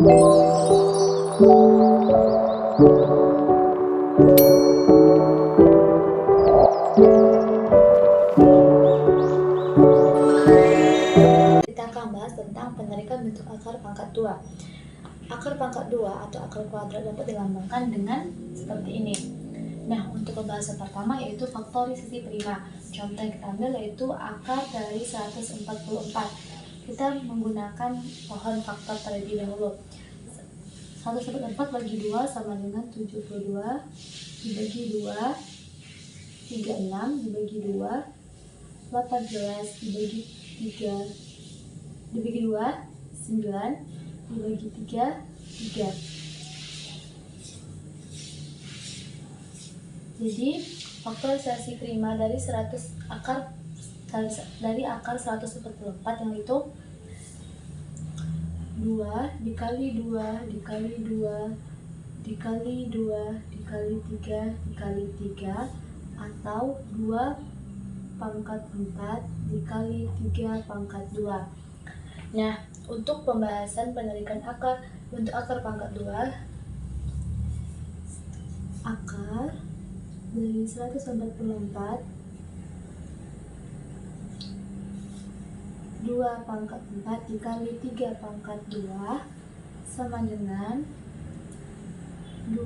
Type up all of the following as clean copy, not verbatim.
Kita akan bahas tentang penarikan bentuk akar pangkat 2. Akar pangkat 2 atau akar kuadrat dapat dilambangkan dengan seperti ini. Nah, untuk pembahasan pertama yaitu faktorisasi prima. Contoh yang kita ambil yaitu akar dari 144. Kita menggunakan pohon faktor terlebih dahulu. 144 bagi 2 sama dengan 72, dibagi 2, 36, dibagi 2, 18, dibagi 3, dibagi 2, 9, dibagi 3, 3. Jadi faktorisasi prima dari 100 akar dari akar 144 yang itu 2 dikali 2 dikali 2 dikali 2 dikali 3 dikali 3 atau 2 pangkat 4 dikali 3 pangkat 2. Nah, untuk pembahasan penarikan akar bentuk akar pangkat 2, akar dari 144 2 pangkat 4 dikali 3 pangkat 2 sama dengan 2,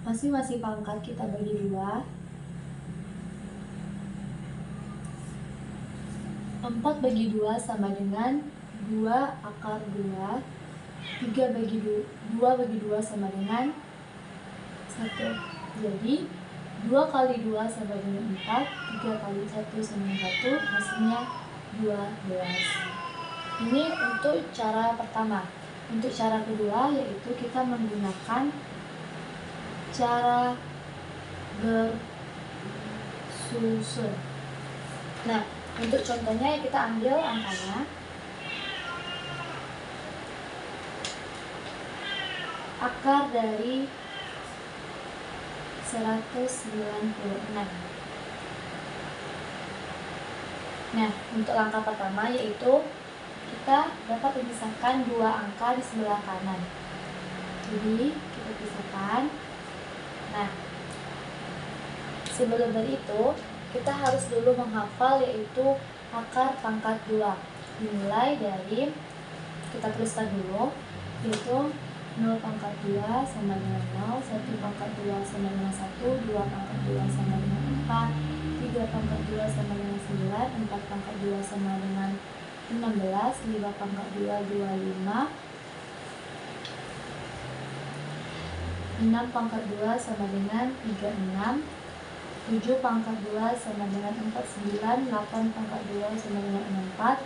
masing-masing pangkat kita bagi 2, 4 bagi 2 sama dengan 2 akar 2, 3 bagi 2 bagi 2 sama dengan 1. Jadi 2 kali 2 sama dengan 4, 3 kali 1 sama dengan 1, hasilnya 12. Ini untuk cara pertama. Untuk cara kedua yaitu kita menggunakan cara bersusun. Nah, untuk contohnya kita ambil angkanya. Akar dari 196. Nah, untuk langkah pertama yaitu kita dapat memisahkan dua angka di sebelah kanan. Jadi, kita pisahkan. Nah, sebelum dari itu, kita harus dulu menghafal yaitu akar pangkat 2. Dimulai dari, kita tuliskan dulu, yaitu 0 pangkat 2 sama dengan 0, 1 pangkat 2 sama dengan 1, 2 pangkat 2 sama dengan 4, 3 pangkat 2 sama dengan 9, 4 pangkat 2 sama dengan 16, 5 pangkat 2, 25, 6 pangkat 2 sama dengan 36, 7 pangkat 2 sama dengan 49, 8 pangkat 2 sama dengan 64,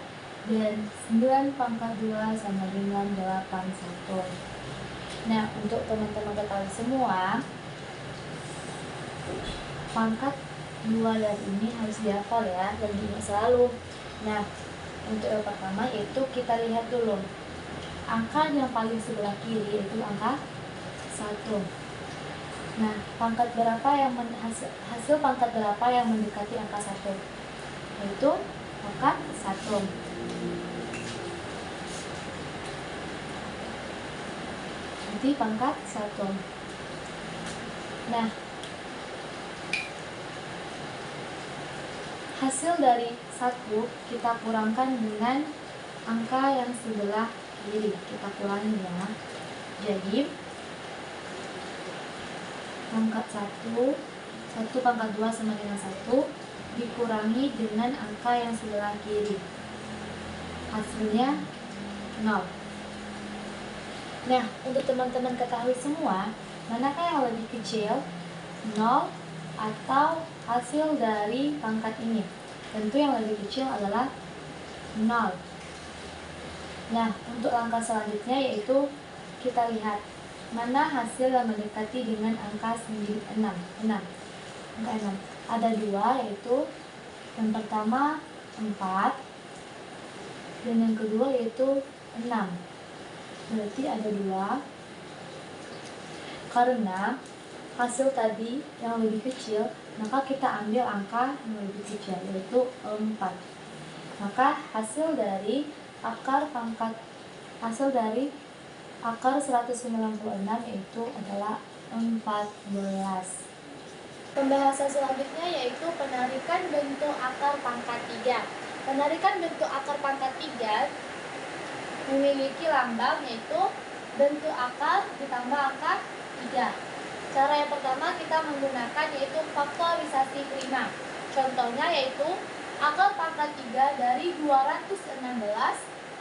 dan 9 pangkat 2 sama dengan 81. Nah, untuk teman-teman ketahui semua, pangkat 2 dari ini harus dihafal ya, dan diingat selalu. Nah, untuk yang pertama yaitu kita lihat dulu angka yang paling sebelah kiri yaitu angka 1. Nah, pangkat berapa yang hasil pangkat berapa yang mendekati angka 1? Yaitu pangkat 1. Jadi pangkat 1. Nah, hasil dari 1 kita kurangkan dengan angka yang sebelah kiri. Kita kurangi ya. Jadi pangkat 1 pangkat 2 sama dengan 1 dikurangi dengan angka yang sebelah kiri. Hasilnya 0. Nah, untuk teman-teman ketahui semua, manakah yang lebih kecil? 0 atau hasil dari pangkat ini? Tentu yang lebih kecil adalah 0. Nah, untuk langkah selanjutnya yaitu kita lihat mana hasil yang mendekati dengan angka 6. Angka 6. Ada 2 yaitu yang pertama 4 dan yang kedua yaitu 6. Berarti ada 2. Karena hasil tadi yang lebih kecil, maka kita ambil angka yang lebih kecil yaitu 4. Maka hasil dari akar 196 yaitu adalah 14. Pembahasan selanjutnya yaitu penarikan bentuk akar pangkat 3. Penarikan bentuk akar pangkat 3 memiliki lambang yaitu bentuk akar ditambah angka 3. Cara yang pertama kita menggunakan yaitu faktorisasi prima. Contohnya yaitu akar pangkat 3 dari 216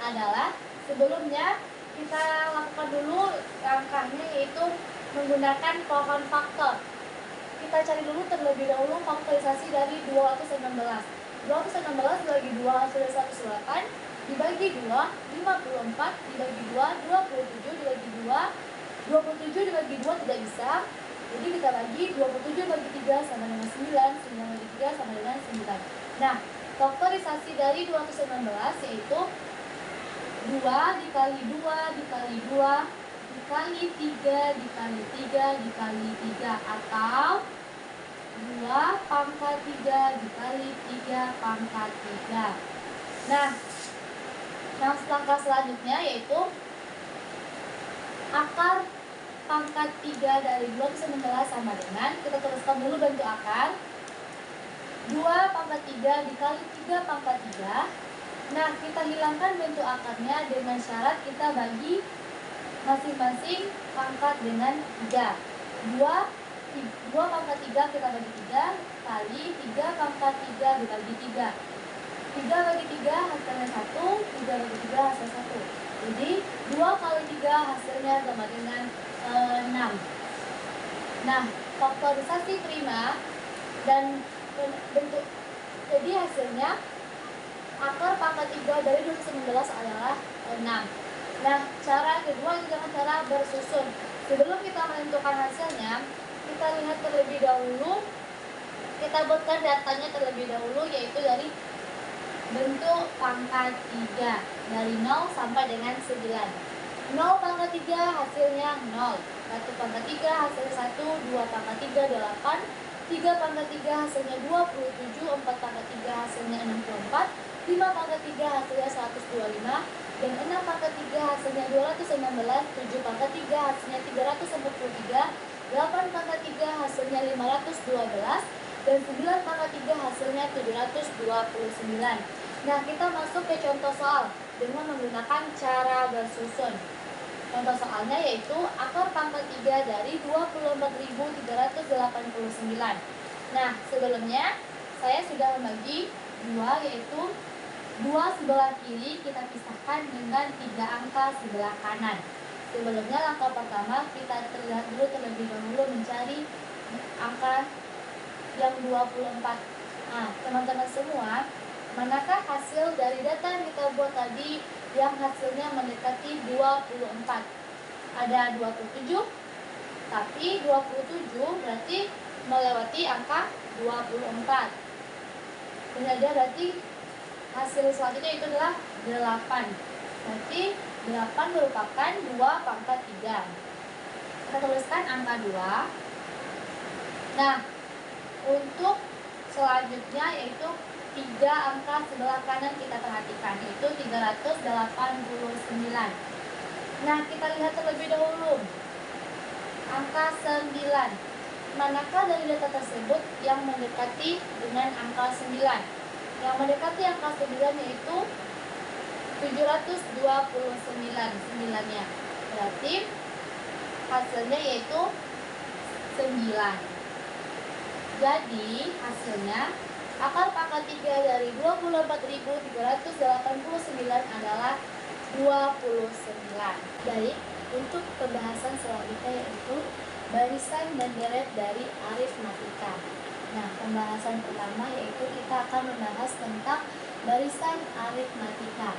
adalah, sebelumnya kita lakukan dulu langkahnya yaitu menggunakan pohon faktor. Kita cari dulu terlebih dahulu faktorisasi dari 216. 216 dibagi 2 hasilnya 108, dibagi 2, 54, dibagi 2, 27, dibagi 2, 27 dibagi 2 tidak bisa. Jadi kita bagi 27 bagi 3 sama dengan 9, 9 bagi 3 sama dengan 9. Nah, faktorisasi dari 216 yaitu 2 dikali 2 dikali 2 dikali 3 dikali 3 dikali 3 atau 2 pangkat 3 dikali 3 pangkat 3. Nah, langkah selanjutnya yaitu akar pangkat 3 dari 216 sama dengan, kita tuliskan dulu bentuk akar, 2 pangkat 3 dikali 3 pangkat 3. Nah, kita hilangkan bentuk akarnya dengan syarat kita bagi masing-masing pangkat dengan 3. 2 pangkat 3 kita bagi 3 kali 3 pangkat 3 dibagi 3. 3 bagi 3 hasilnya 1, 3 bagi 3 hasil 1. Jadi 2 kali 3 hasilnya sama dengan 6. Nah, faktorisasi prima dan bentuk, jadi hasilnya akar pangkat 3 dari 219 adalah 6. Nah, cara kedua itu dengan cara bersusun. Sebelum kita menentukan hasilnya, kita lihat terlebih dahulu, kita buatkan datanya terlebih dahulu yaitu dari bentuk pangkat 3 dari 0 sampai dengan 9. 0 pangkat 3 hasilnya 0, 1 pangkat 3 hasilnya 1, 2 pangkat 3 8, 3 pangkat 3 hasilnya 27, 4 pangkat 3 hasilnya 64, 5 pangkat 3 hasilnya 125, dan 6 pangkat 3 hasilnya 219, 7 pangkat 3 hasilnya 343, 8 pangkat 3 hasilnya 512, dan 9 pangkat 3 hasilnya 729. Nah, kita masuk ke contoh soal dengan menggunakan cara bersusun. Contoh soalnya yaitu akar pangkat 3 dari 24.389. Nah, sebelumnya saya sudah membagi 2 yaitu 2 sebelah kiri kita pisahkan dengan 3 angka sebelah kanan. Sebelumnya langkah pertama kita terlihat dulu terlebih dahulu mencari angka yang 24. Nah, teman-teman semua, manakah hasil dari data yang kita buat tadi yang hasilnya mendekati 24? Ada 27, tapi 27 berarti melewati angka 24. Kemudian berarti hasil selanjutnya itu adalah 8. Berarti 8 merupakan 2 pangkat 3. Kita tuliskan angka 2. Nah, untuk selanjutnya yaitu 3 angka sebelah kanan kita perhatikan, yaitu 389. Nah, kita lihat terlebih dahulu angka 9. Manakah dari data tersebut yang mendekati dengan angka 9? Yang mendekati angka 9 yaitu 729 9-nya. Berarti hasilnya yaitu 9. Jadi hasilnya akar pangkat 3 dari 24.389 adalah 29. Baik, untuk pembahasan selanjutnya yaitu barisan dan deret dari aritmatika. Nah, pembahasan pertama yaitu kita akan membahas tentang barisan aritmatika.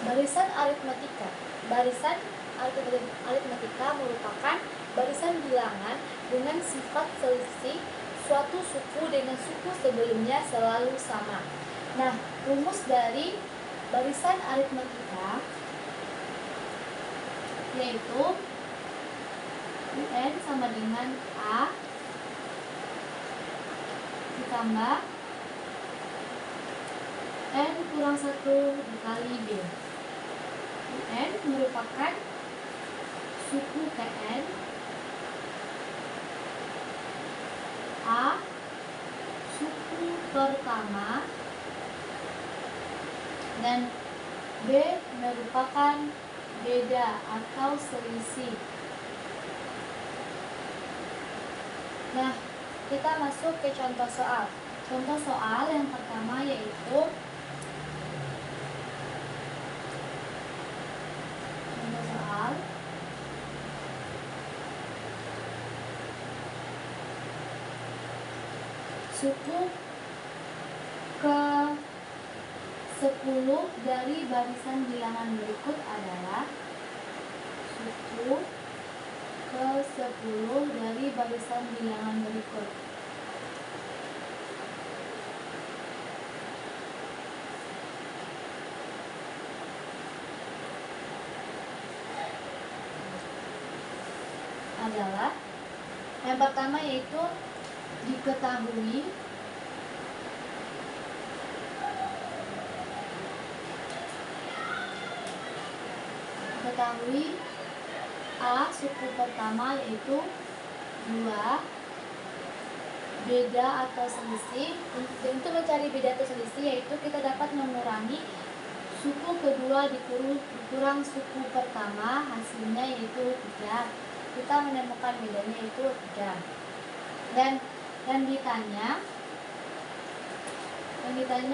Barisan aritmatika. Barisan aritmatika merupakan barisan bilangan dengan sifat selisih suatu suku dengan suku sebelumnya selalu sama. Nah, rumus dari barisan aritmatika yaitu UN sama dengan A ditambah N kurang 1 dikali B. UN merupakan suku KN, A suku pertama, dan B merupakan beda atau selisih. Nah, kita masuk ke contoh soal. Contoh soal yang pertama yaitu contoh soal suku ke-10 dari barisan bilangan berikut adalah suku ke-10 dari barisan bilangan berikut. Adalah yang pertama yaitu diketahui A suku pertama yaitu 2 beda atau selisih. Untuk mencari beda atau selisih yaitu kita dapat mengurangi suku kedua dikurang suku pertama, hasilnya yaitu 3. Kita menemukan bedanya yaitu 3. Dan yang ditanya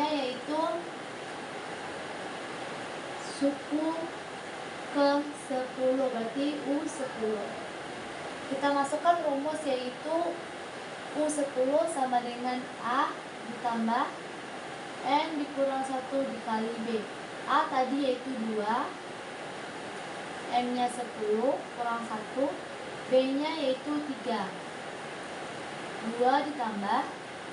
yaitu suku ke-10, berarti U10. Kita masukkan rumus yaitu U10 sama dengan A ditambah N dikurang 1 dikali B. A tadi yaitu 2, N nya 10 kurang 1, B nya yaitu 3. 2 ditambah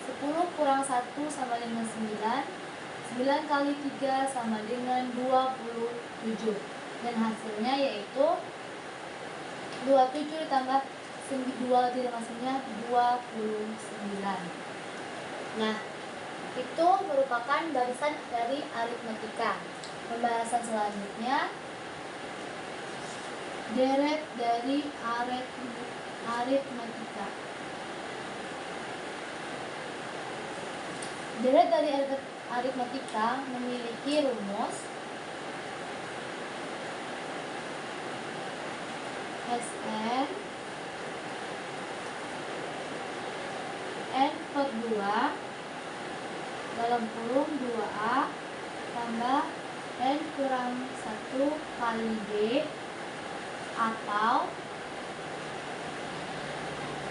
10 kurang 1 sama dengan 9. 9 kali 3 sama dengan 27. Dan hasilnya yaitu 27 ditambah 2 tidak hasilnya 29. Nah, itu merupakan barisan dari aritmetika. Pembahasan selanjutnya deret dari aritmetika. Deret dari aritmetika memiliki rumus Sn N per 2 dalam kurung 2A tambah N kurang 1 kali B atau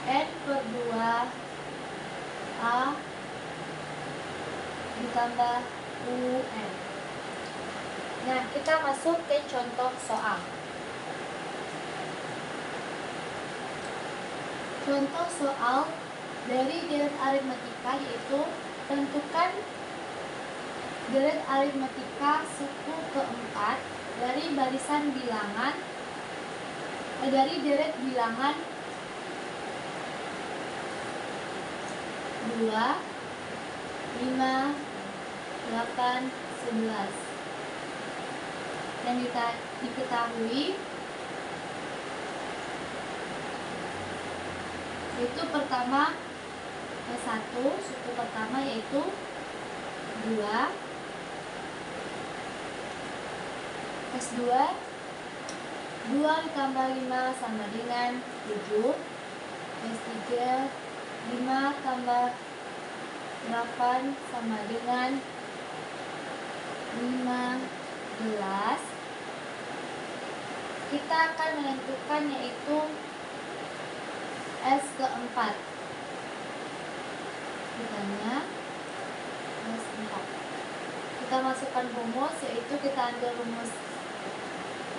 N per 2A ditambah UN. Nah, kita masuk ke contoh soal. Contoh soal dari deret aritmetika yaitu tentukan deret aritmetika suku keempat dari barisan bilangan dari deret bilangan 2, 5, 8, 11. Yang diketahui itu pertama S1 suku pertama yaitu 2, S2 2 ditambah 5 sama dengan 7, S3 5 tambah 8 sama dengan 15. Kita akan menentukan yaitu S keempat. Ditanya S4. Kita masukkan rumus yaitu kita ambil rumus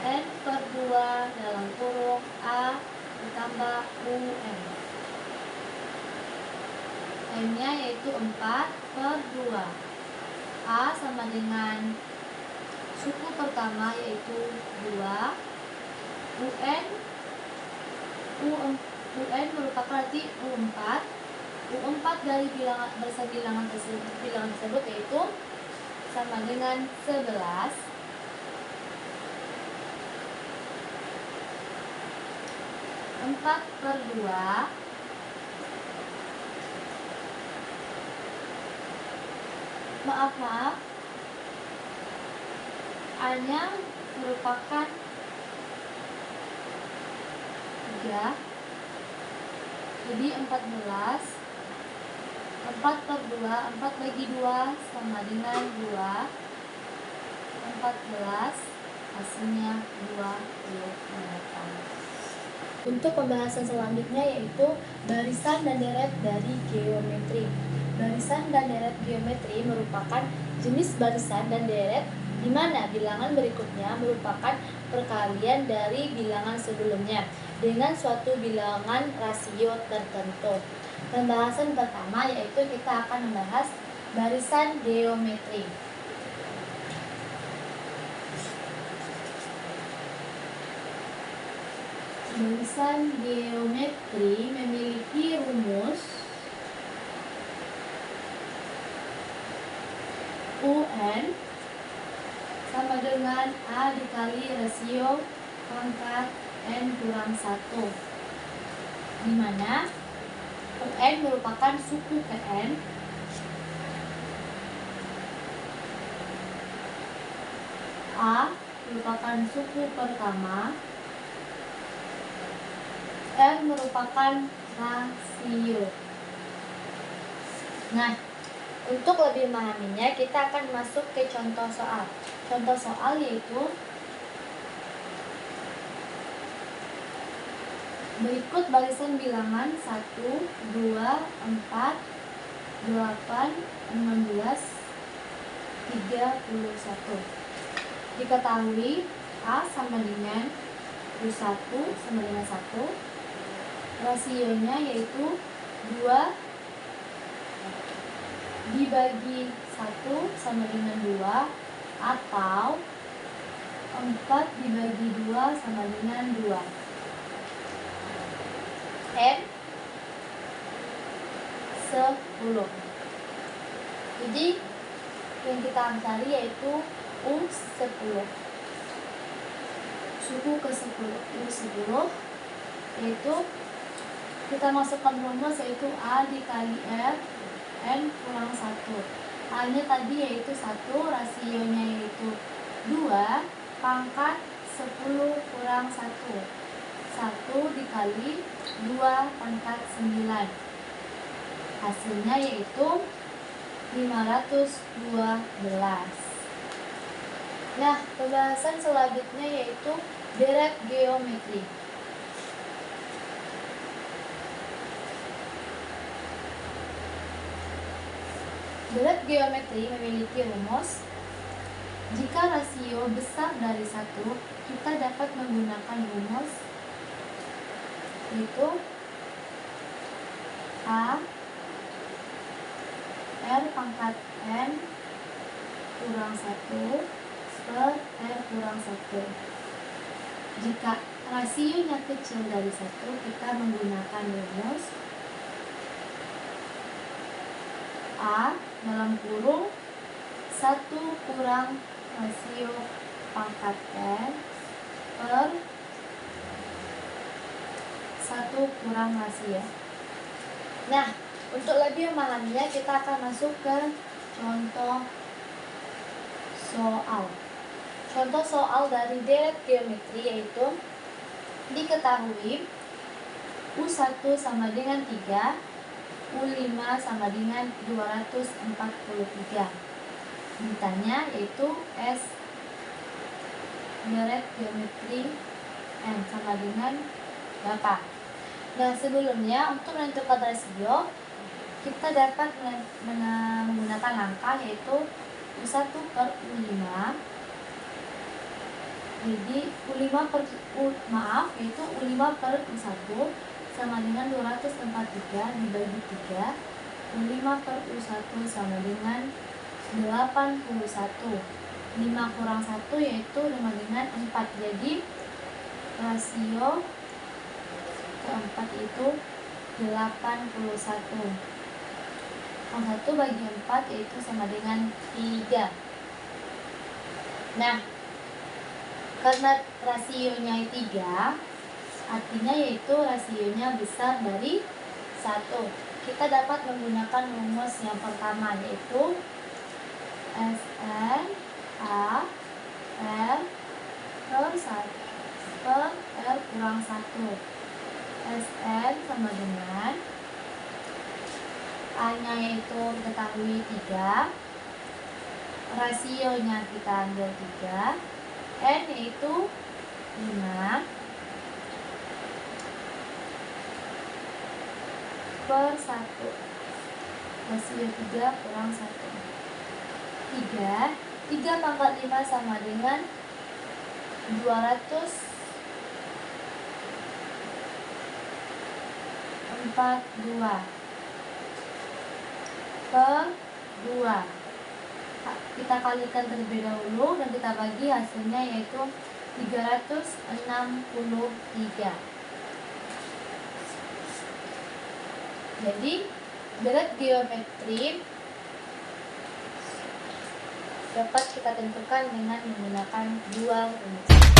N per 2 dalam kurung A ditambah UN. N nya yaitu 4 per 2. A sama dengan suku pertama yaitu 2. UN merupakan arti U4 U4 dari barisan bilangan tersebut yaitu sama dengan 11 4/2 maaf A-nya merupakan 3, jadi 14. 4/2, 4 bagi 2 sama dengan 2. 14, hasilnya 28. Untuk pembahasan selanjutnya yaitu barisan dan deret dari geometri. Barisan dan deret geometri merupakan jenis barisan dan deret di mana bilangan berikutnya merupakan perkalian dari bilangan sebelumnya dengan suatu bilangan rasio tertentu. Pembahasan pertama yaitu kita akan membahas barisan geometri. Barisan geometri memiliki rumus UN sama dengan A dikali rasio pangkat N kurang 1, di mana UN merupakan suku Kn, A merupakan suku pertama, R merupakan rasio. Nah, untuk lebih memahaminya, kita akan masuk ke contoh soal. Contoh soal yaitu berikut barisan bilangan 1, 2, 4, 8, 16, 31. Diketahui A sama dengan U1 sama dengan 1. Rasionya yaitu 2 dibagi 1 sama dengan 2 atau 4 dibagi 2 sama dengan 2. N 10. Jadi yang kita cari yaitu U10. Suku ke-10 U10 yaitu kita masukkan rumus yaitu A dikali R N kurang 1. A-nya tadi yaitu 1, rasionya yaitu 2 pangkat 10 kurang 1. 1 dikali 2 pangkat 9. Hasilnya yaitu 512. Nah, pembahasan selanjutnya yaitu deret geometri. Deret geometri memiliki rumus jika rasio besar dari 1, kita dapat menggunakan rumus yaitu A R pangkat N kurang 1 per R kurang 1. Jika rasionya kecil dari 1, kita menggunakan rumus A dalam kurung 1 kurang rasio pangkat N per 1 kurang rasio. Nah, untuk lebih memahaminya kita akan masuk ke contoh soal. Contoh soal dari deret geometri yaitu diketahui U1 sama dengan 3, U5 sama dengan 243. Ditanya yaitu S deret geometri N sama dengan berapa. Nah, sebelumnya untuk menentukan rasio kita dapat menggunakan langkah yaitu U1 per U5. Jadi yaitu U5 per U1 sama dengan 243 dibagi 3. U5 per U1 sama dengan 81. 5 kurang 1 yaitu 5 dengan 4. Jadi rasio keempat itu 81. 1 bagi 4 yaitu sama dengan 3. Nah, karena rasionya 3, artinya yaitu rasionya besar dari 1. Kita dapat menggunakan rumus yang pertama, yaitu Sn A R per 1 per R kurang 1. Sn sama dengan A-nya yaitu diketahui 3, rasionya kita ambil 3, N yaitu 5 per 1, rasio 3 kurang 1. 3 pangkat 5 sama dengan 242 per 2. Kita kalikan terlebih dahulu dan kita bagi, hasilnya yaitu 363. Jadi berat geometri dapat kita tentukan dengan menggunakan dua rumus.